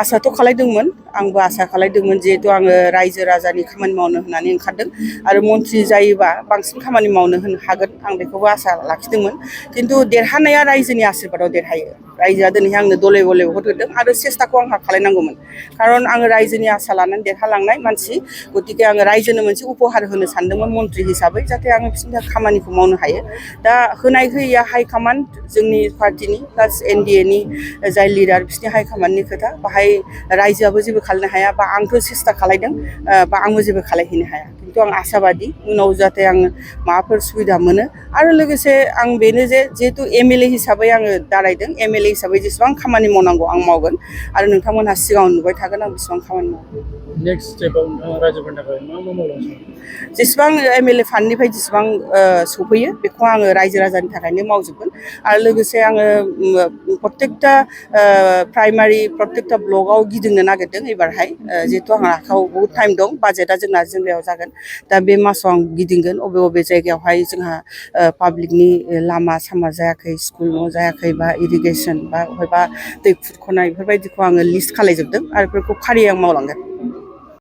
आसाथ' खालायदोंमोन आंबो आसा खालायदोंमोन जिहेतु आङो रायजो राजानि खामानि मावनो होननानै ओंखारदों आरो मन्थ्रि जायोबा बांसिन खामानि मावनो हागोन आं बेखौबो आसा लाखिदोंमोन खिन्थु देरहानाया रायजोनि आशीर्बादाव देरहायो रायजोआ दिनै आंनो दले बले भट होदों आरो सेस्ताखौ आंहा खालायनांगौमोन खारन आङो रायजोनि आसा लानानै देरहालांनाय मानसि गतिके आङो रायजोनो मोनसे उपहार होनो सानदोंमोन मन्थ्रि हिसाबै जाहाथे आङो बिसोरनि थाखाय खामानिखौ मावनो हायो दा होनाय होयैया हाइकमान्ड जोंनि पार्टिनि प्लास एनडिएनि जाय लिडार बिसोरनि हाइकमान्डनि खोथा बाहाय रायजोआबो जेबो खालामनो हाया बा आंथ' सेस्ता खालायदों बा आंबो जेबो खालायहैनो हाया खिन्थु आं आसाबादि उनाव जाहाथे आङो माबाफोर सुबिदा मोनो आरो लोगोसे आं बेनो जे जिहेतु एमएलए हिसाबै आङो दारायदों एमएलए हिसाबै जेसेबां खामानि मावनांगौ आं मावगोन आरो नोंथांमोनहा सिगाङाव नुबाय थागोन आं बेसेबां खामानि मावो नेक्स्ट स्टेपाव नोंथाङा रायजोफोरनि थाखाय मा मावलांनो जेसेबां एमएलए फान्डनिफ्राय जेसेबां सफैयो बेखौ आङो रायजो राजानि थाखायनो मावजोबगोन आरो लोगोसे आङो प्रत्येकटा प्राइमारि प्रत्येकटा ब्लकआव गिदिंनो नागिरदों एबारहाय जिहेतु आंहा आखायाव बहुद टाइम दं बाजेटआ जोंना जुलाइआव जागोन दा बे मासाव आं गिदिंगोन बबे बबे जायगायावहाय जोंहा पाब्लिकनि लामा सामा जायाखै स्कुल न' जायाखै बा इरिगेसन बा बबेबा दै खुरख'नाय बेफोरबायदिखौ आङो लिस्ट खालायजोबदों आरो बेफोरखौ फारियै आं मावलांगोन